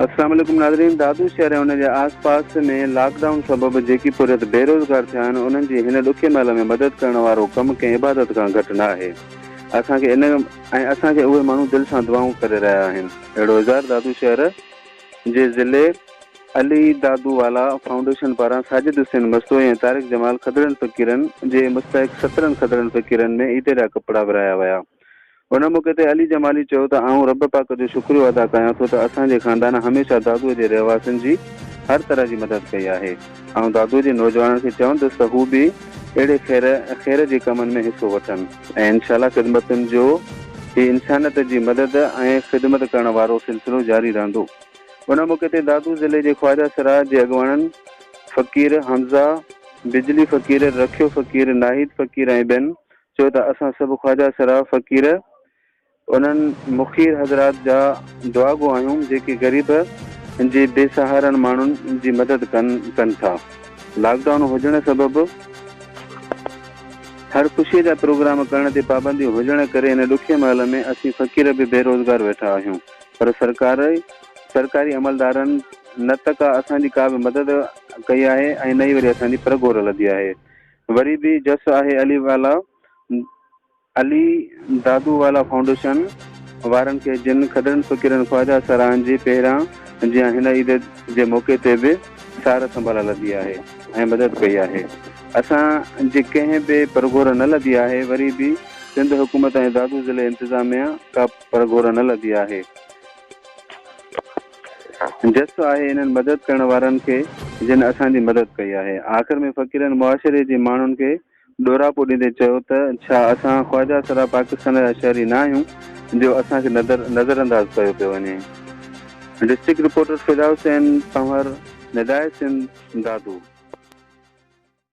अस्सलाम वालेकुम नाज़रीन। दादू शहर ऐं उन जे आस पास में लॉकडाउन सबबि जेकी पुरियत बेरोज़गार थिया आहिनि उन्हनि जी हिन ॾुखे महिल में मदद करण वारो कमु कंहिं इबादत खां घटि न आहे। असांखे उहे माण्हू दिलि सां दुआऊं करे रहिया आहिनि। अहिड़ो इज़हार दादू शहर जे ज़िले अली दादू वाला फाउंडेशन पारां साजिद हुसैन मस्तोई ऐं तारिक जमाल ख़दरनि फ़क़ीरनि जे मुस्तहिक़ 17 ख़दरनि फ़क़ीरनि में ईद जा कपिड़ा विराया विया। उन मौक़े ते अली जमाली चयो त आऊं रब पाक जो शुक्रियो अदा कयां थो त असांजे ख़ानदान हमेशह दादूअ जे रहवासियुनि जी हर तरह जी मदद कई आहे। ऐं दादूअ जे नौजवाननि खे चवंदुसि त हू बि अहिड़े ख़ैर जे कमनि में हिसो वठनि ऐं इनशाला ख़िदमतुनि जो ही इंसानियत जी मदद ऐं ख़िदमत करण वारो सिलसिलो जारी रहंदो। उन मौक़े ते दादू ज़िले जे ख्वाजा सराय जे अॻुवाणनि फ़क़ीर हमज़ा, बिजली फ़क़ीर, रखियो फ़क़ीर, नाहिद फ़क़ीर ऐं ॿियनि चयो त असां सभु ख्वाजा सराय फ़क़ीर उन्हनि मुख़ीर हज़रात जा दुआगो आहियूं जेके ग़रीब जे बेसहारनि माण्हुनि जी मदद कनि था। लॉकडाउन हुजण सबबि हर ख़ुशीअ जा प्रोग्राम करण ते पाबंदी हुजण करे इन ॾुखे महिल में असीं फ़क़ीर बि बेरोज़गार वेठा आहियूं, पर सरकारी अमलदारनि न त का असांजी का बि मदद कई आहे ऐं न ई वरी असांजी परगोर लधी आहे। वरी बि जस आहे अली दादू वाला फाउंडेशन वारनि खे जिन ख़दरनि फ़क़ीरनि ख्वाजा सराहनि जी पहिरां जीअं हिन ईद जे मौक़े ते बि सार संभाल लधी आहे ऐं मदद कई आहे। असां जे कंहिं बि परगोर न लधी आहे। वरी बि सिंध हुकूमत ऐं दादू ज़िले इंतिज़ामिया का परगोर न लधी आहे। जस आहे इन्हनि मदद करण वारनि खे जिन असांजी मदद कई आहे। आख़िर में फ़क़ीरनि मुआशिरे जे माण्हुनि खे ॾोरापो ॾींदे चयो त छा असां ख्वाजा सरा पाकिस्तान जा शहरी न आहियूं जो असांखे नज़रअंदाज़ कयो पियो वञे। डिस्ट्रिक्ट रिपोर्टर फिदा हुसैन, पंवर, निदाय सिंध, दादू।